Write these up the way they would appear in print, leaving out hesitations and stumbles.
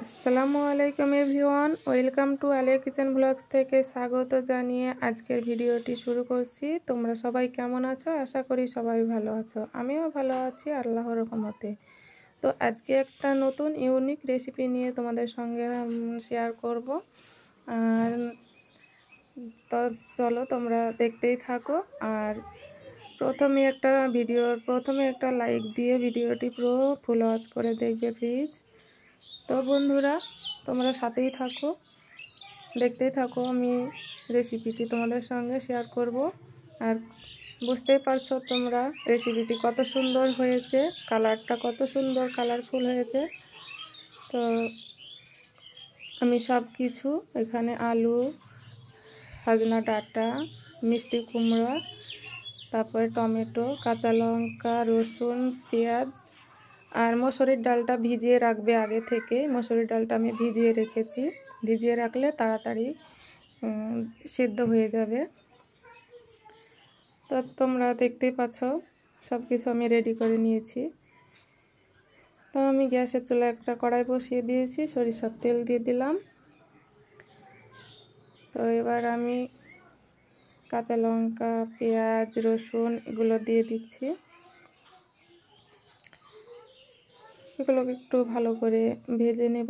আসসালামু আলাইকুম everyone, welcome to Aliya kitchen blogs থেকে স্বাগত জানিয়ে আজকের ভিডিওটি শুরু করছি। তোমরা সবাই কেমন আছো? আশা করি সবাই ভালো আছো। আমিও ভালো আছি আল্লাহর রহমতে। তো আজকে একটা নতুন ইউনিক রেসিপি নিয়ে তোমাদের সঙ্গে শেয়ার করব। আর তো চলো তোমরা দেখতেই থাকো। আর প্রথমে একটা লাইক দিয়ে ভিডিওটি পুরো ফুল ওয়াচ করে দেখবে প্লিজ। তো বন্ধুরা, তোমরা সাথেই থাকো, দেখতেই থাকো, আমি রেসিপিটি তোমাদের সঙ্গে শেয়ার করব। আর বুঝতেই পারছো তোমরা রেসিপিটি কত সুন্দর হয়েছে, কালারটা কত সুন্দর কালারফুল হয়েছে। তো আমি সব কিছু এখানে আলু, সজনা ডাঁটা, মিষ্টি কুমড়া, তারপরে টমেটো, কাঁচা লঙ্কা, রসুন, পেঁয়াজ আর মসুরির ডালটা ভিজিয়ে রাখবে আগে থেকে। মসুরির ডালটা আমি ভিজিয়ে রেখেছি, ভিজিয়ে রাখলে তাড়াতাড়ি সিদ্ধ হয়ে যাবে। তো তোমরা দেখতেই পাচ্ছ সব কিছু আমি রেডি করে নিয়েছি। তো আমি গ্যাসের চুলায় একটা কড়াই বসিয়ে দিয়েছি, সরিষার তেল দিয়ে দিলাম। তো এবার আমি কাঁচা লঙ্কা, পেঁয়াজ, রসুন এগুলো দিয়ে দিচ্ছি। এগুলোকে একটু ভালো করে ভেজে নেব।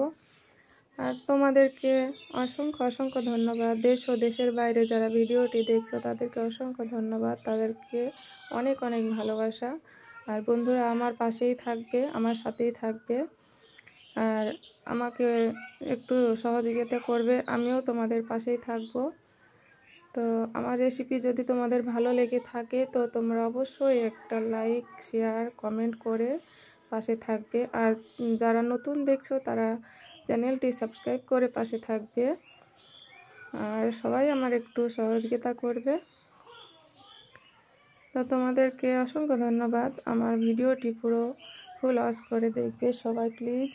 আর তোমাদেরকে অসংখ্য ধন্যবাদ। দেশ ও দেশের বাইরে যারা ভিডিওটি দেখছো তাদেরকে অসংখ্য ধন্যবাদ, তাদেরকে অনেক ভালোবাসা। আর বন্ধুরা আমার পাশেই থাকবে, আমার সাথেই থাকবে, আর আমাকে একটু সহযোগিতা করবে, আমিও তোমাদের পাশেই থাকবো। তো আমার রেসিপি যদি তোমাদের ভালো লেগে থাকে তো তোমরা অবশ্যই একটা লাইক, শেয়ার, কমেন্ট করে পাশে থাকবে। আর যারা নতুন দেখছো তারা চ্যানেলটি সাবস্ক্রাইব করে পাশে থাকবে। আর সবাই আমার একটু সহযোগিতা করবে। তো তোমাদেরকে অসংখ্য ধন্যবাদ। আমার ভিডিওটি পুরো ফুল ওয়াচ করে দেখবে সবাই প্লিজ।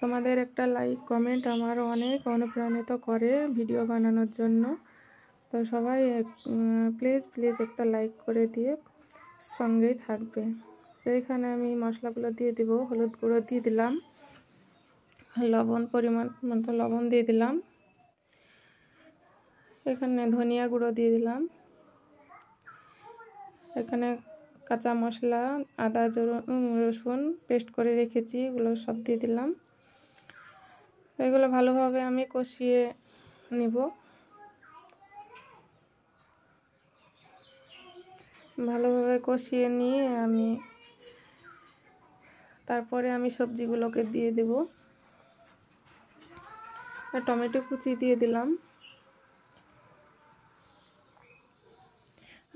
তোমাদের একটা লাইক, কমেন্ট আমার অনেক অনুপ্রাণিত করে ভিডিও বানানোর জন্য। তো সবাই প্লিজ একটা লাইক করে দিয়ে সঙ্গেই থাকবে। তো এখানে আমি মশলাগুলো দিয়ে দিব। হলুদ গুঁড়ো দিয়ে দিলাম, লবণ পরিমাণ মতো লবণ দিয়ে দিলাম, এখানে ধনিয়া গুঁড়ো দিয়ে দিলাম, এখানে কাঁচা মশলা, আদা রসুন পেস্ট করে রেখেছি, এগুলো সব দিয়ে দিলাম। এগুলো ভালোভাবে আমি কষিয়ে নিব। ভালোভাবে কষিয়ে নিয়ে তারপরে আমি সবজিগুলোকে দিয়ে দেব। টমেটো কুচি দিয়ে দিলাম।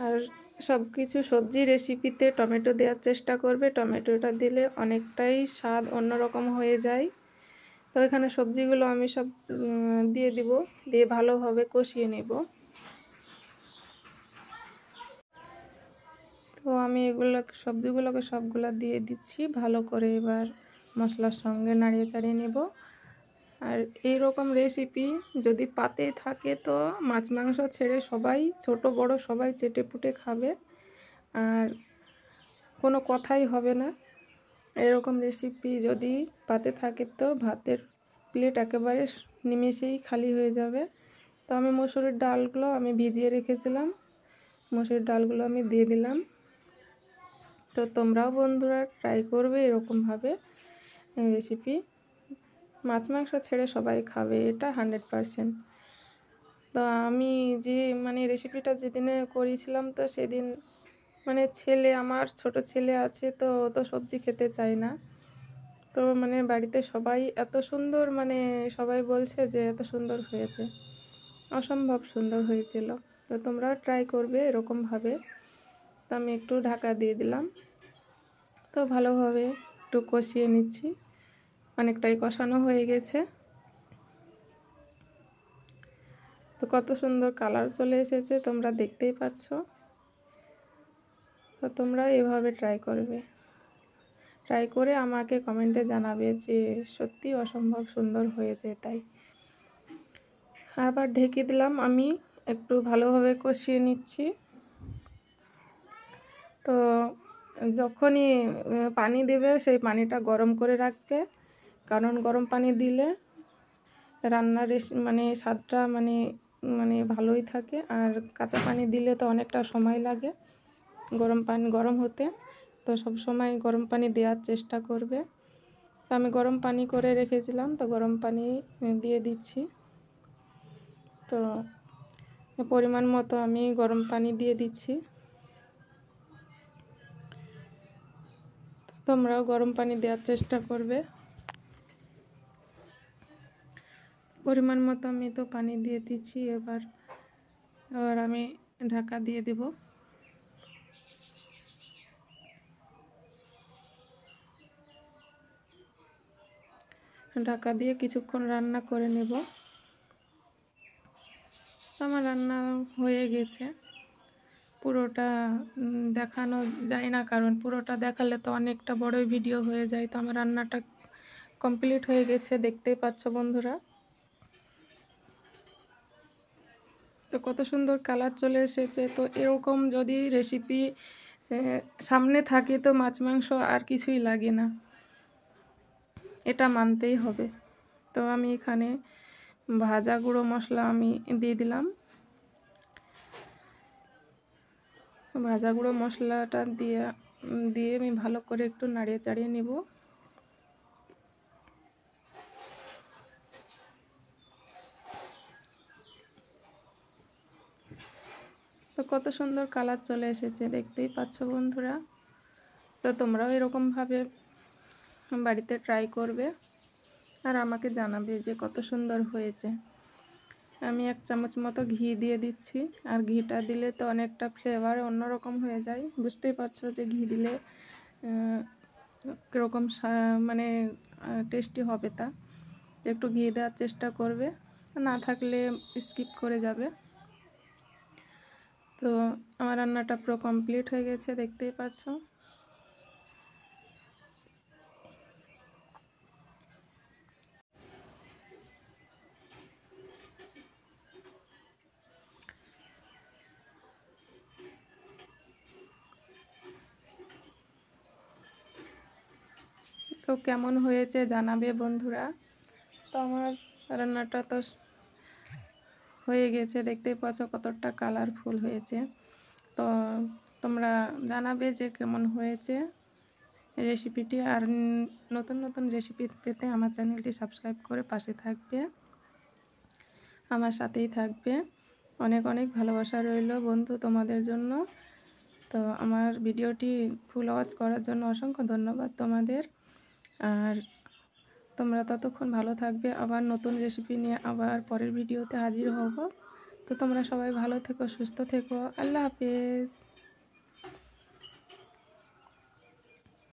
আর সব কিছু সবজি রেসিপিতে টমেটো দেওয়ার চেষ্টা করবে, টমেটোটা দিলে অনেকটাই স্বাদ অন্যরকম হয়ে যায়। তো এখানে সবজিগুলো আমি সব দিয়ে দিব, দিয়ে ভালোভাবে কষিয়ে নেব। তো আমি সবজিগুলোকে সবগুলা দিয়ে দিচ্ছি ভালো করে। এবার মশলার সঙ্গে নাড়িয়ে চাড়িয়ে নেব। আর এই রকম রেসিপি যদি পাতে থাকে তো মাছ মাংস ছেড়ে সবাই, ছোট বড় সবাই চেটেপুটে খাবে, আর কোনো কথাই হবে না। এরকম রেসিপি যদি পাতে থাকে তো ভাতের প্লেট একেবারে নিমেষেই খালি হয়ে যাবে। তো আমি মসুরির ডালগুলো আমি ভিজিয়ে রেখেছিলাম, মসুরির ডালগুলো আমি দিয়ে দিলাম। তো তোমরাও বন্ধুরা ট্রাই করবে এরকমভাবে রেসিপি। মাছ মাংস ছেড়ে সবাই খাবে, এটা 100%। তো আমি যে রেসিপিটা যেদিনে করেছিলাম তো সেদিন আমার ছোট ছেলে আছে, তো ও তো সবজি খেতে চায় না। তো বাড়িতে সবাই এত সুন্দর, সবাই বলছে যে এত সুন্দর হয়েছে, অসম্ভব সুন্দর হয়েছিল। তো তোমরাও ট্রাই করবে এরকমভাবে। তো আমি একটু ঢাকা দিয়ে দিলাম। তো ভালোভাবে একটু কষিয়ে নিচ্ছি, অনেকটাই কষানো হয়ে গেছে। তো কত সুন্দর কালার চলে এসেছে তোমরা দেখতেই পাচ্ছ। তো তোমরা এভাবে ট্রাই করবে, ট্রাই করে আমাকে কমেন্টে জানাবে যে সত্যি অসম্ভব সুন্দর হয়েছে। তাই আবার ঢেকে দিলাম, আমি একটু ভালোভাবে কষিয়ে নিচ্ছি। তো যখনই পানি দেবে সেই পানিটা গরম করে রাখবে, কারণ গরম পানি দিলে রান্নার মানে স্বাদটা মানে মানে ভালোই থাকে, আর কাঁচা পানি দিলে তো অনেকটা সময় লাগে গরম পানি গরম হতে। তো সব সময় গরম পানি দেওয়ার চেষ্টা করবে। তো আমি গরম পানি করে রেখেছিলাম, তো গরম পানি দিয়ে দিচ্ছি। তো পরিমাণ মতো আমি গরম পানি দিয়ে দিচ্ছি। তোমরাও গরম পানি দেওয়ার চেষ্টা করবে। পরিমাণ মতো আমি তো পানি দিয়ে দিচ্ছি। এবার আমি ঢাকা দিয়ে দেব। ঢাকা দিয়ে কিছুক্ষণ রান্না করে নেব। আমার রান্না হয়ে গেছে। পুরোটা দেখানো যায় না, কারণ পুরোটা দেখালে তো অনেকটা বড়ই ভিডিও হয়ে যায়। তো আমার রান্নাটা কমপ্লিট হয়ে গেছে, দেখতেই পাচ্ছ বন্ধুরা। তো কত সুন্দর কালার চলে এসেছে। তো এরকম যদি রেসিপি সামনে থাকে তো মাছ মাংস আর কিছুই লাগে না, এটা মানতেই হবে। তো আমি এখানে ভাজা গুঁড়ো মশলা আমি দিয়ে দিলাম। ভাজা গুঁড়ো মশলাটা দিয়ে আমি ভালো করে একটু নাড়িয়ে চাড়িয়ে নেব। তো কত সুন্দর কালার চলে এসেছে, দেখতেই পাচ্ছ বন্ধুরা। তো তোমরাও এরকমভাবে বাড়িতে ট্রাই করবে আর আমাকে জানাবে যে কত সুন্দর হয়েছে। আমি 1 চামচ মতো ঘি দিয়ে দিচ্ছি, আর ঘিটা দিলে তো অনেকটা ফ্লেভার অন্যরকম হয়ে যায়। বুঝতেই পারছো যে ঘি দিলে কীরকম মানে টেস্টি হবে। তা একটু ঘি দেওয়ার চেষ্টা করবে, না থাকলে স্কিপ করে যাবে। তো আমার রান্নাটা পুরো কমপ্লিট হয়ে গেছে, দেখতেই পাচ্ছ। তো কেমন হয়েছে জানাবে বন্ধুরা। তো আমার রান্নাটা তো হয়ে গেছে, দেখতেই পাচ্ছ কতটা কালারফুল হয়েছে। তো তোমরা জানাবে যে কেমন হয়েছে রেসিপিটি। আর নতুন নতুন রেসিপি পেতে আমার চ্যানেলটি সাবস্ক্রাইব করে পাশে থাকবে, আমার সাথেই থাকবে। অনেক অনেক ভালোবাসা রইল বন্ধু তোমাদের জন্য। তো আমার ভিডিওটি ফুল ওয়াচ করার জন্য অসংখ্য ধন্যবাদ তোমাদের। আর তোমরা ততক্ষণ ভালো থাকবে। আবার নতুন রেসিপি নিয়ে আবার পরের ভিডিওতে হাজির হব। তো তোমরা সবাই ভালো থেকো, সুস্থ থেকো। আল্লাহ হাফেজ।